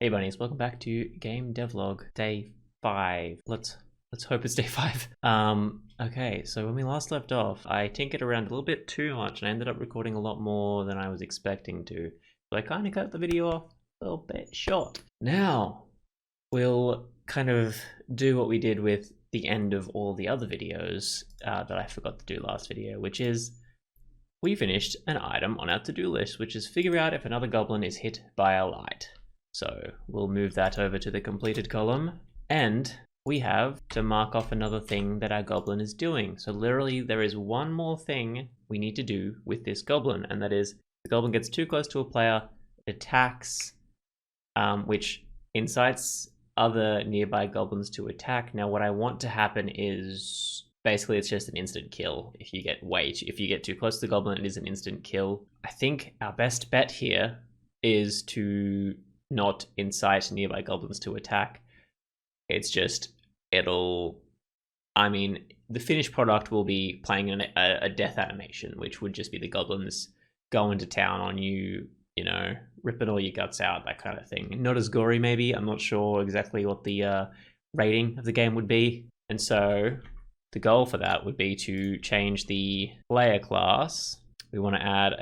Hey bunnies, welcome back to Game Devlog Day 5. Let's hope it's Day 5. Okay, so when we last left off, I tinkered around a little bit too much and I ended up recording a lot more than I was expecting to. So I kind of cut the video off a little bit short. Now, we'll kind of do what we did with the end of all the other videos that I forgot to do last video, which is we finished an item on our to-do list, which is figure out if another goblin is hit by a light. So we'll move that over to the completed column, and we have to mark off another thing that our goblin is doing. So literally there is one more thing we need to do with this goblin, and that is the goblin gets too close to a player, it attacks, which incites other nearby goblins to attack. Now what I want to happen is basically it's just an instant kill. If you get too close to the goblin, it is an instant kill. I think our best bet here is to not incite nearby goblins to attack. It's just, the finished product will be playing a death animation, which would just be the goblins going to town on you, ripping all your guts out, that kind of thing. Not as gory, maybe. I'm not sure exactly what the rating of the game would be. And so the goal for that would be to change the player class. We want to add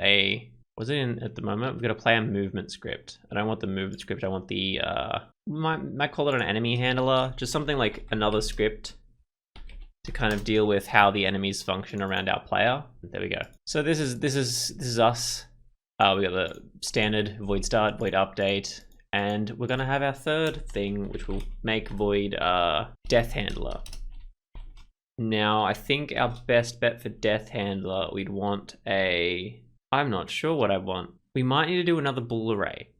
at the moment? We've got a player movement script. I don't want the movement script. I want the, might call it an enemy handler. Just something like another script to kind of deal with how the enemies function around our player. There we go. So this is us. We got the standard void start, void update, and we're gonna have our third thing, which will make void death handler. Now, I think our best bet for death handler, we'd want I'm not sure what I want. We might need to do another bool array,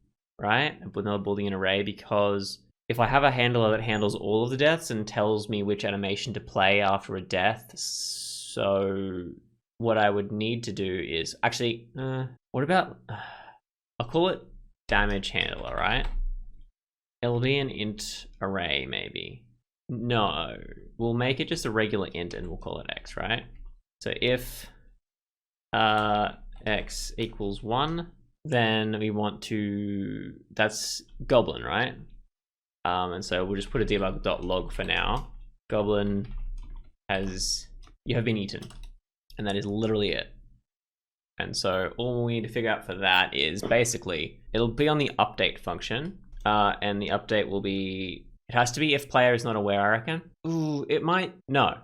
right? Another Boolean array, because if I have a handler that handles all of the deaths and tells me which animation to play after a death, so what I would need to do is actually, what about, I'll call it damage handler, right? It'll be an int array, maybe. No, we'll make it just a regular int and we'll call it x, right? So if x equals 1, then we want to, that's goblin, right? And so we'll just put a debug.log for now. Goblin you have been eaten, and that is literally it. And so all we need to figure out for that is basically it'll be on the update function, and the update will be, it has to be if player is not aware, I reckon. Ooh, it might, no.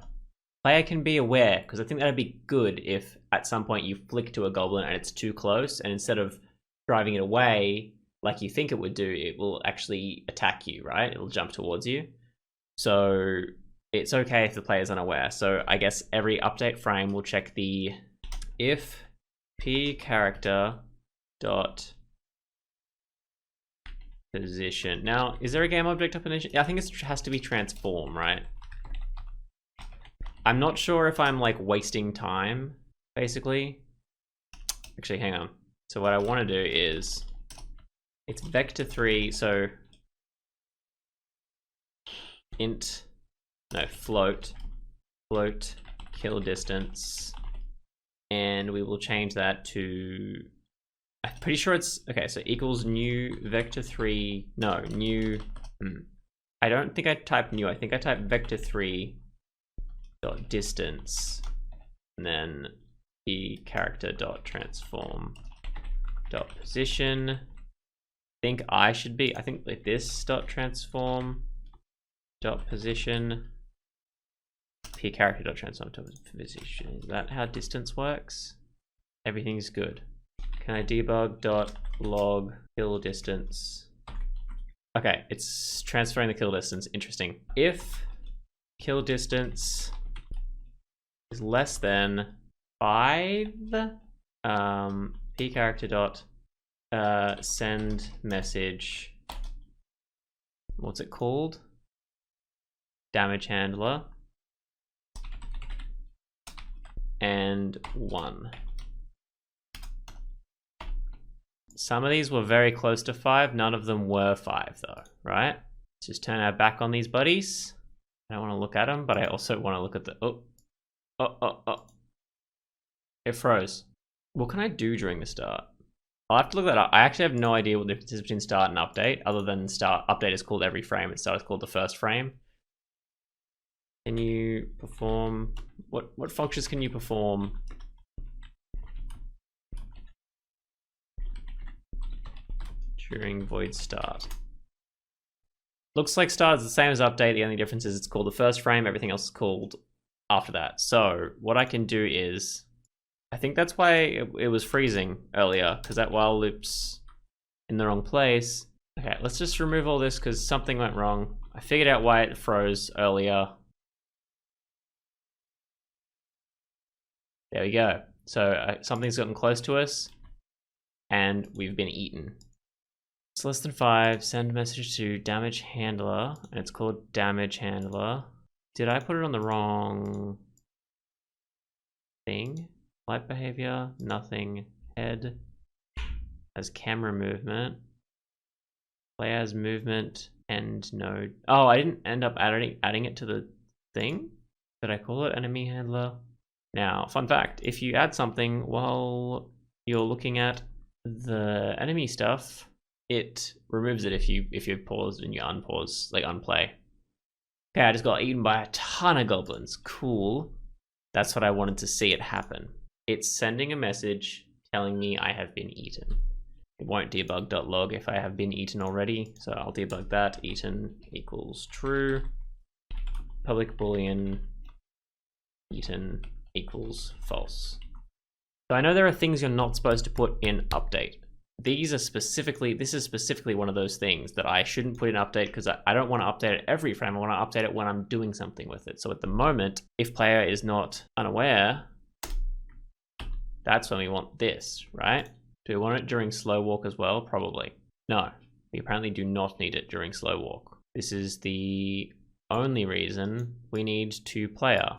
Player can be aware, because I think that'd be good if at some point you flick to a goblin and it's too close, and instead of driving it away like you think it would do, it will actually attack you, right? It'll jump towards you. So it's okay if the player's unaware. So I guess every update frame will check the if p character dot position. Now, is there a game object definition? Yeah, I think it has to be transform, right? I'm not sure if I'm like wasting time, basically. Actually, hang on. So what I want to do is, it's vector3, so float kill distance, and we will change that to, I'm pretty sure it's, okay, so equals new vector3, no, new, I don't think I typed new, I think I typed vector3 dot distance, and then the character dot transform dot position. I think like this dot transform dot position, p character dot transform dot position. Is that how distance works? Everything's good. Can I debug dot log kill distance? Okay, it's transferring the kill distance. Interesting. If kill distance is less than 5, p character dot send message, what's it called? Damage handler, and 1. Some of these were very close to 5, none of them were 5 though, right? Let's just turn our back on these buddies. I don't want to look at them, but I also want to look at the, oh. It froze. What can I do during the start? I'll have to look that up. I actually have no idea what the difference is between start and update, other than start. Update is called every frame, and start is called the first frame. Can you perform, what functions can you perform during void start? Looks like start is the same as update. The only difference is it's called the first frame. Everything else is called after that. So what I can do is, I think that's why it was freezing earlier, because that while loop's in the wrong place. Okay, let's just remove all this because something went wrong. I figured out why it froze earlier. There we go. So something's gotten close to us and we've been eaten. It's less than 5, send message to damage handler, and it's called damage handler. Did I put it on the wrong thing? Light behavior, nothing. Head as camera movement. Play as movement end node. Oh, I didn't end up adding it to the thing. Did I call it enemy handler? Now, fun fact, if you add something while you're looking at the enemy stuff, it removes it if you pause and you unpause, like unplay. Okay, I just got eaten by a ton of goblins. Cool. That's what I wanted to see it happen. It's sending a message telling me I have been eaten. It won't debug.log if I have been eaten already, so I'll debug that. Eaten equals true. Public boolean eaten equals false. So I know there are things you're not supposed to put in update. This is specifically one of those things that I shouldn't put in update because I don't want to update it every frame. I want to update it when I'm doing something with it. So at the moment, if player is not unaware, that's when we want this, right? Do we want it during slow walk as well? Probably. No, we apparently do not need it during slow walk. This is the only reason we need to player.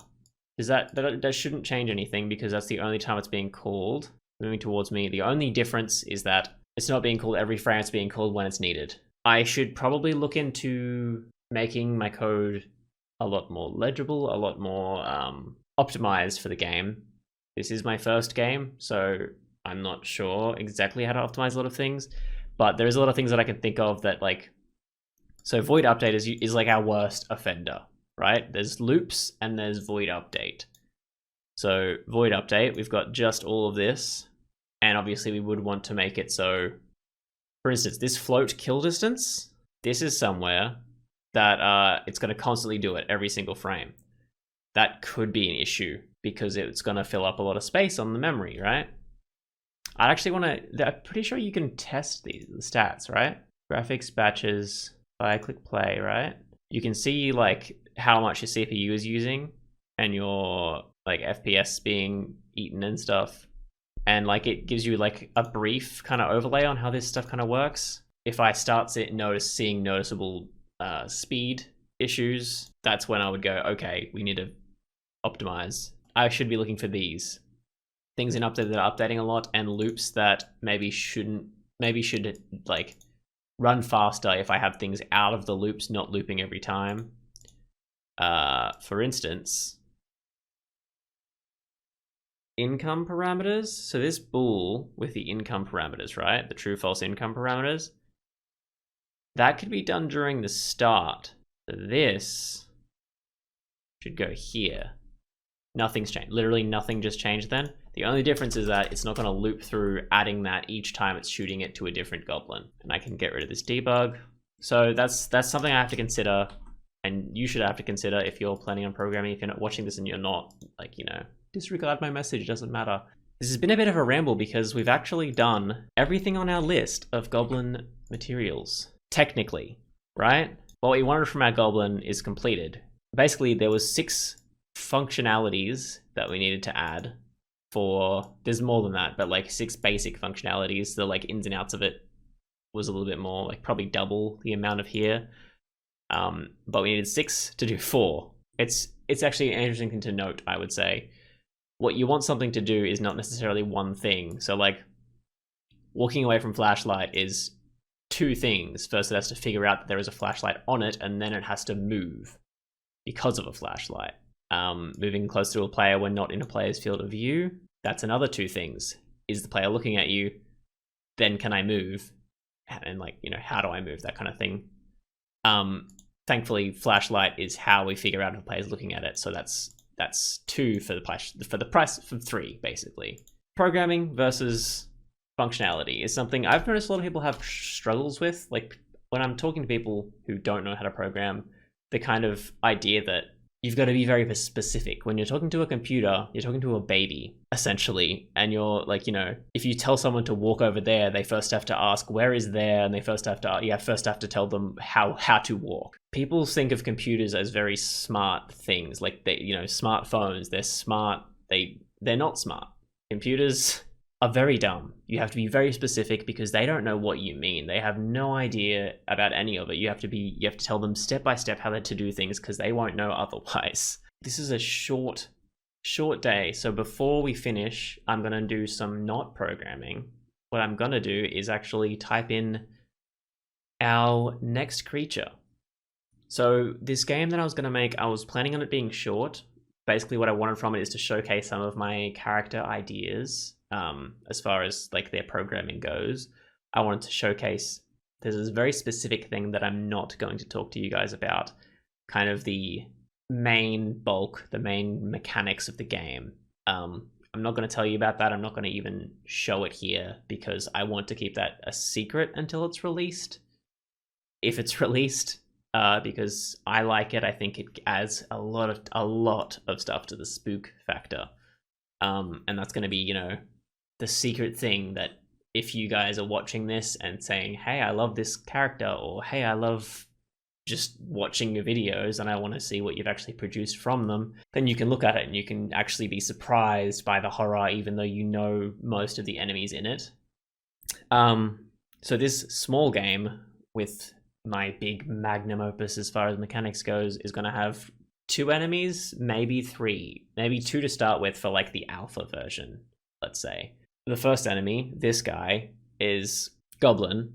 Is that shouldn't change anything because that's the only time it's being called. Moving towards me, the only difference is that it's not being called every frame, it's being called when it's needed. I should probably look into making my code a lot more legible, a lot more optimized for the game. This is my first game, so I'm not sure exactly how to optimize a lot of things, but there's a lot of things that I can think of that like, so void update is like our worst offender, right? There's loops and there's void update. So void update, we've got just all of this, and obviously we would want to make it so, for instance, this float kill distance, this is somewhere that it's going to constantly do it every single frame. That could be an issue because it's going to fill up a lot of space on the memory, right? I actually want to, I'm pretty sure you can test the stats, right? Graphics batches, if I click play, right? You can see like how much your CPU is using and your like FPS being eaten and stuff. And like it gives you like a brief kind of overlay on how this stuff kind of works. If I start seeing noticeable speed issues, that's when I would go, okay, we need to optimize. I should be looking for these things in update that are updating a lot, and loops that maybe should like run faster if I have things out of the loops, not looping every time. For instance, income parameters. So this bool with the income parameters, right? The true false income parameters. That could be done during the start. So this should go here. Nothing's changed. Literally nothing just changed then. The only difference is that it's not going to loop through adding that each time it's shooting it to a different goblin. And I can get rid of this debug. So that's something I have to consider, and you should have to consider if you're planning on programming. If you're not watching this and you're not, like, you know, disregard my message, it doesn't matter. This has been a bit of a ramble because we've actually done everything on our list of goblin materials. Technically, right? What we wanted from our goblin is completed. Basically, there was 6 functionalities that we needed to add for, there's more than that, but like 6 basic functionalities. The like ins and outs of it was a little bit more, like probably double the amount of here. But we needed 6 to do 4. It's actually an interesting thing to note, I would say. What you want something to do is not necessarily one thing. So like walking away from flashlight is 2 things. First, it has to figure out that there is a flashlight on it, and then it has to move because of a flashlight. Moving close to a player when not in a player's field of view, that's another 2 things. Is the player looking at you? then can I move? And like, you know, how do I move? That kind of thing. Thankfully, flashlight is how we figure out if a player's looking at it. So that's 2 for the price for 3, basically. Programming versus functionality is something I've noticed a lot of people have struggles with. Like when I'm talking to people who don't know how to program, the kind of idea that you've got to be very specific. When you're talking to a computer, you're talking to a baby, essentially. And you're like, you know, if you tell someone to walk over there, they first have to ask, where is there? And they first have to tell them how to walk. People think of computers as very smart things. Like they, you know, smartphones, they're smart. They're not smart. Computers are very dumb. You have to be very specific because they don't know what you mean. They have no idea about any of it. You have to tell them step by step how to do things because they won't know otherwise. This is a short day. So before we finish, I'm going to do some not programming. What I'm going to do is actually type in our next creature. So this game that I was going to make, I was planning on it being short. Basically what I wanted from it is to showcase some of my character ideas. As far as like their programming goes, I wanted to showcase there's this very specific thing that I'm not going to talk to you guys about, kind of the main bulk, the main mechanics of the game. I'm not going to tell you about that. I'm not going to even show it here because I want to keep that a secret until it's released. If it's released, because I like it, I think it adds a lot of stuff to the spook factor. And that's going to be, you know, the secret thing that if you guys are watching this and saying, hey, I love this character, or hey, I love just watching your videos and I want to see what you've actually produced from them, then you can look at it and you can actually be surprised by the horror, even though you know most of the enemies in it. So this small game with my big magnum opus as far as mechanics goes is going to have 2 enemies, maybe 3, maybe 2 to start with for like the alpha version, let's say. The first enemy, this guy, is Goblin,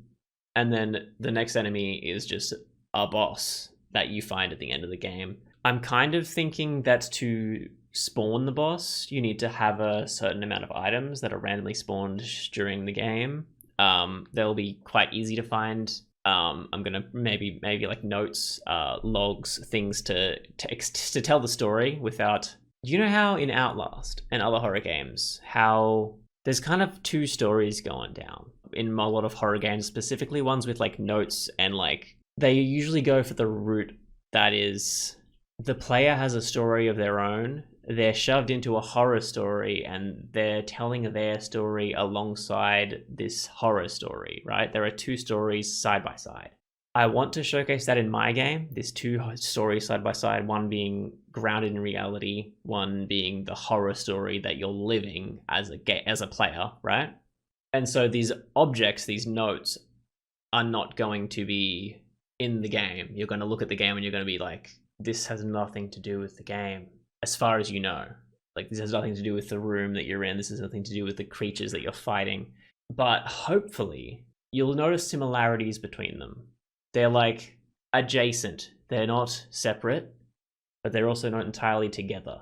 and then the next enemy is just a boss that you find at the end of the game. I'm kind of thinking that to spawn the boss, you need to have a certain amount of items that are randomly spawned during the game. They'll be quite easy to find. I'm gonna maybe like notes, logs, things to tell the story without. You know how in Outlast and other horror games, how there's kind of 2 stories going down in a lot of horror games, specifically ones with like notes, and like they usually go for the route that is the player has a story of their own. They're shoved into a horror story and they're telling their story alongside this horror story, right? There are 2 stories side by side. I want to showcase that in my game, this 2 stories side by side, one being grounded in reality, one being the horror story that you're living as a player, right? And so these objects, these notes, are not going to be in the game. You're going to look at the game and you're going to be like, this has nothing to do with the game, as far as you know. Like, this has nothing to do with the room that you're in. This has nothing to do with the creatures that you're fighting. But hopefully, you'll notice similarities between them. They're like adjacent. They're not separate, but they're also not entirely together.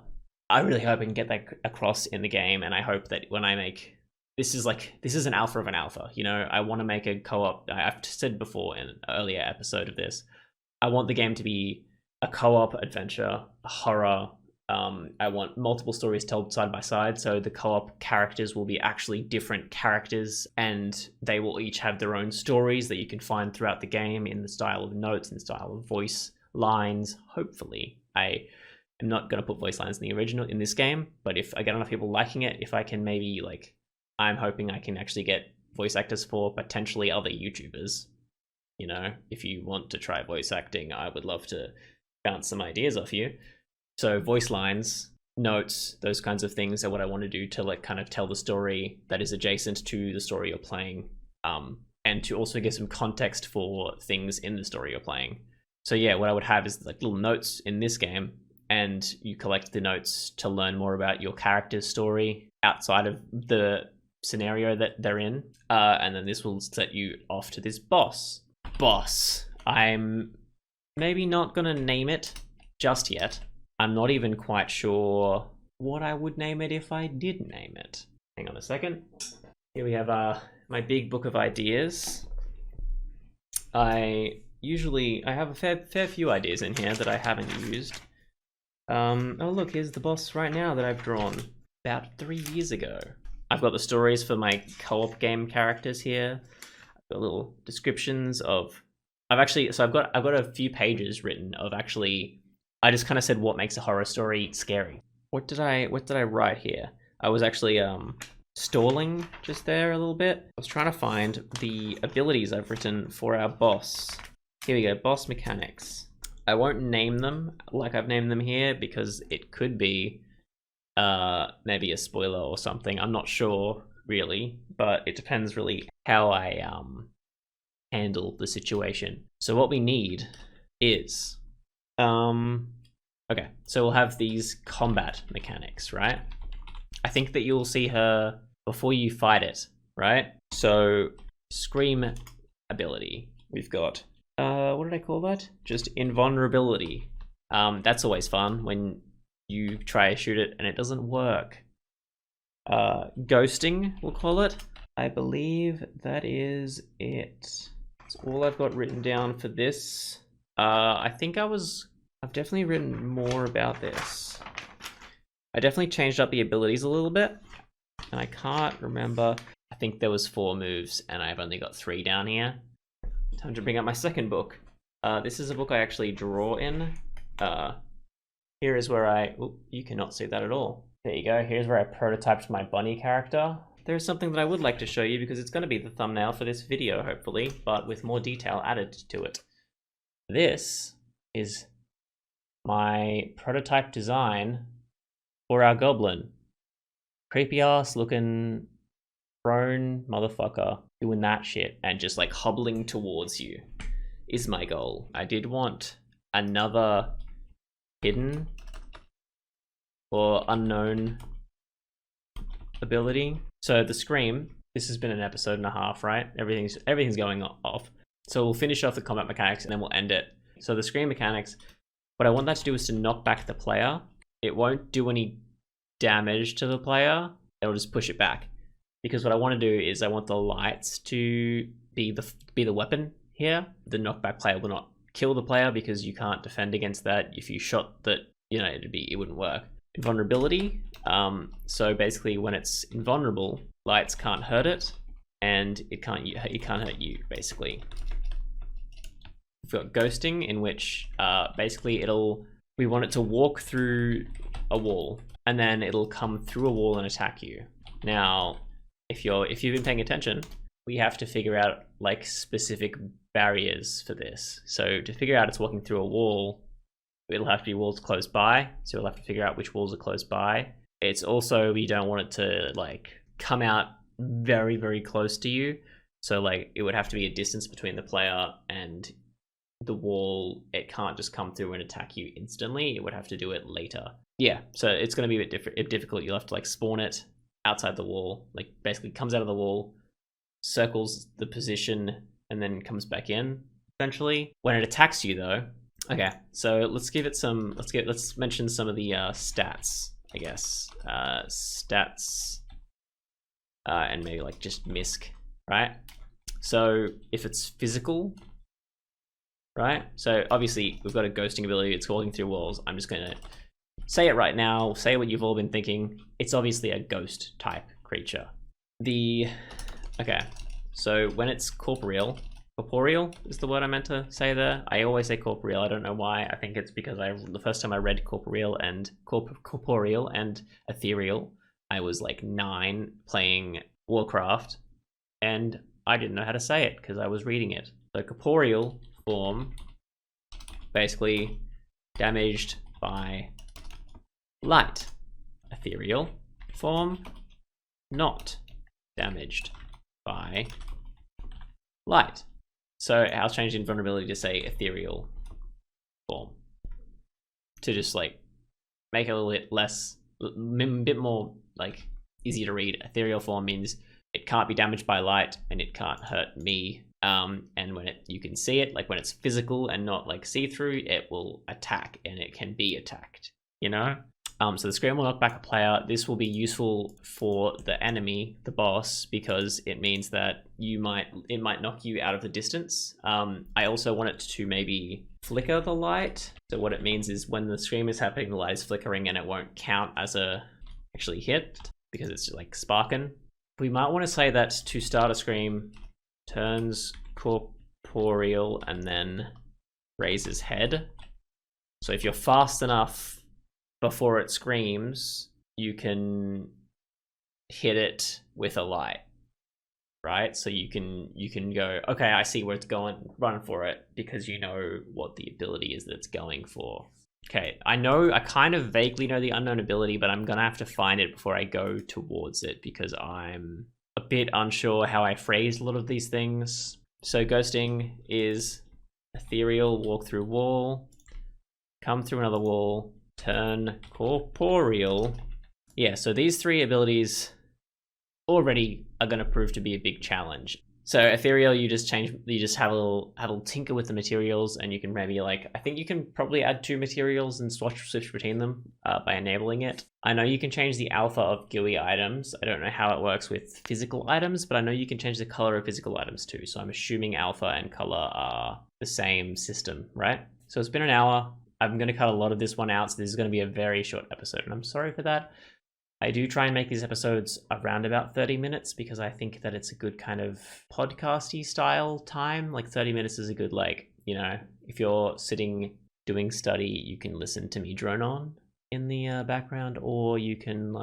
I really hope I can get that across in the game, and I hope that when I make... This is an alpha of an alpha, you know? I want to make a co-op... I've said before in an earlier episode of this, I want the game to be a co-op adventure, a horror. I want multiple stories told side by side, so the co-op characters will be actually different characters, and they will each have their own stories that you can find throughout the game in the style of notes and style of voice lines. Hopefully, I am not going to put voice lines in the original in this game, but if I get enough people liking it, if I can maybe like, I'm hoping I can actually get voice actors for potentially other YouTubers. You know, if you want to try voice acting, I would love to bounce some ideas off you. So voice lines, notes, those kinds of things are what I want to do to like kind of tell the story that is adjacent to the story you're playing, and to also get some context for things in the story you're playing. So yeah, what I would have is like little notes in this game, and you collect the notes to learn more about your character's story outside of the scenario that they're in, and then this will set you off to this boss. I'm maybe not gonna name it just yet. I'm not even quite sure what I would name it if I did name it. Hang on a second. Here we have my big book of ideas, I have a fair few ideas in here that I haven't used. Oh look, here's the boss right now that I've drawn about 3 years ago. I've got the stories for my co-op game characters here. I've got little descriptions of. I've got a few pages written of actually. I just kind of said what makes a horror story scary. What did I write here? I was actually stalling just there a little bit. I was trying to find the abilities I've written for our boss. Here we go, boss mechanics. I won't name them like I've named them here because it could be maybe a spoiler or something. I'm not sure really, but it depends really how I handle the situation. So what we need is okay, so we'll have these combat mechanics, right? I think that you'll see her before you fight it, right? So scream ability. We've got what did I call that? Just invulnerability. That's always fun when you try to shoot it and it doesn't work. Ghosting, we'll call it. I believe that is it. That's all I've got written down for this. I think I've definitely written more about this. I definitely changed up the abilities a little bit, and I can't remember. I think there was 4 moves, and I've only got 3 down here. Time to bring up my second book. This is a book I actually draw in. Here is where you cannot see that at all. There you go, here's where I prototyped my bunny character. There's something that I would like to show you because it's going to be the thumbnail for this video, hopefully, but with more detail added to it. This is my prototype design for our goblin. Creepy ass looking prone motherfucker doing that shit and just like hobbling towards you is my goal. I did want another hidden or unknown ability. So the scream, this has been an episode and a half, right? Everything's going off. So we'll finish off the combat mechanics and then we'll end it. So the scream mechanics, what I want that to do is to knock back the player. It won't do any damage to the player. It'll just push it back. Because what I want to do is I want the lights to be the weapon here. The knockback player will not kill the player because you can't defend against that. If you shot that, it wouldn't work. Invulnerability. So basically, when it's invulnerable, lights can't hurt it, and it can't hurt you. Basically, we've got ghosting, in which basically we want it to walk through a wall, and then it'll come through a wall and attack you. Now, if you've been paying attention, we have to figure out like specific barriers for this. So to figure out it's walking through a wall, it'll have to be walls close by. So we'll have to figure out which walls are close by. It's also, we don't want it to like come out very, very close to you. So like it would have to be a distance between the player and the wall. It can't just come through and attack you instantly. It would have to do it later. Yeah, so it's going to be a bit difficult. You'll have to like spawn it outside the wall, like basically comes out of the wall, circles the position, and then comes back in eventually. When it attacks you though, okay, so let's mention some of the stats, I guess. Stats, and maybe like just misc, right? So if it's physical, right? So obviously we've got a ghosting ability, it's walking through walls. I'm just gonna say it right now, say what you've all been thinking. It's obviously a ghost type creature. Okay, so when it's corporeal is the word I meant to say there. I always say corporeal, I don't know why. I think it's because the first time I read corporeal and ethereal, I was like 9 playing Warcraft, and I didn't know how to say it because I was reading it. So corporeal form, basically damaged by light. Ethereal form, not damaged by light. So I'll change invulnerability to say ethereal form to just like make it a little bit less, a bit more like easy to read. Ethereal form means it can't be damaged by light and it can't hurt me. And when you can see it, like when it's physical and not like see-through, it will attack and it can be attacked, So the screen will knock back a player. This will be useful for the enemy, the boss, because it means that it might knock you out of the distance. I also want it to maybe flicker the light. So what it means is when the scream is happening, the light is flickering and it won't count as a actually hit because it's like sparking. We might want to say that to start a scream, turns corporeal and then raises head. So if you're fast enough before it screams, you can hit it with a light, right? So you can go, okay, I see where it's going, run for it, because you know what the ability is that it's going for. Okay, I kind of vaguely know the unknown ability, but I'm gonna have to find it before I go towards it because I'm a bit unsure how I phrased a lot of these things. So ghosting is ethereal, walk through wall, come through another wall, turn corporeal. Yeah, so these 3 abilities already are going to prove to be a big challenge. So ethereal, you just have a little tinker with the materials, and you can maybe I think you can probably add 2 materials and switch between them by enabling it. I know you can change the alpha of GUI items. I don't know how it works with physical items, but I know you can change the color of physical items too. So I'm assuming alpha and color are the same system, right? So it's been an hour. I'm going to cut a lot of this one out, so this is going to be a very short episode, and I'm sorry for that. I do try and make these episodes around about 30 minutes because I think that it's a good kind of podcasty style time. 30 minutes is a good, if you're sitting doing study, you can listen to me drone on in the background, or you can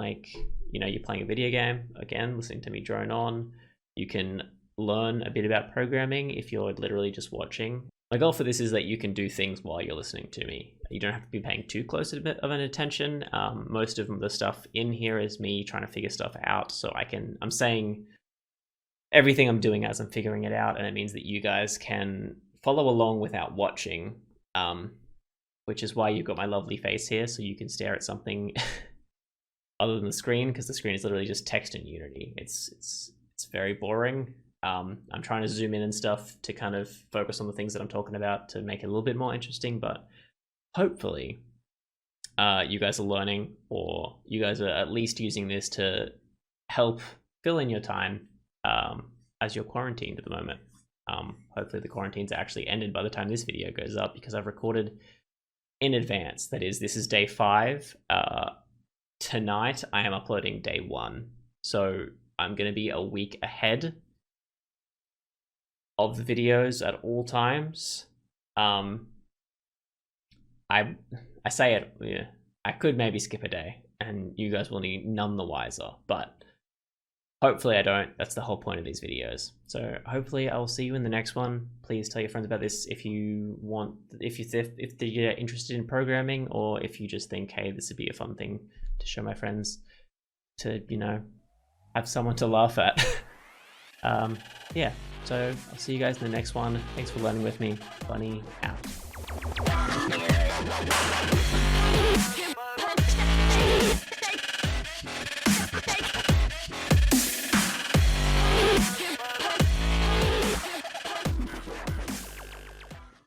you're playing a video game, again, listening to me drone on. You can learn a bit about programming if you're literally just watching. My goal for this is that you can do things while you're listening to me. You don't have to be paying too close of an attention. Most of the stuff in here is me trying to figure stuff out. So I'm saying everything I'm doing as I'm figuring it out. And it means that you guys can follow along without watching, which is why you've got my lovely face here. So you can stare at something other than the screen, because the screen is literally just text in Unity. It's very boring. I'm trying to zoom in and stuff to kind of focus on the things that I'm talking about to make it a little bit more interesting, but hopefully you guys are learning, or you guys are at least using this to help fill in your time as you're quarantined at the moment. Hopefully the quarantine's actually ended by the time this video goes up, because I've recorded in advance. That is, this is day 5. Tonight I am uploading day 1. So I'm going to be a week ahead of the videos at all times. I say it, yeah, I could maybe skip a day and you guys will be none the wiser, but hopefully I don't. That's the whole point of these videos. So hopefully I will see you in the next one. Please tell your friends about this if you want, if you're interested in programming, or if you just think, hey, this would be a fun thing to show my friends to, have someone to laugh at. Yeah, so I'll see you guys in the next one. Thanks for learning with me. Bunny out.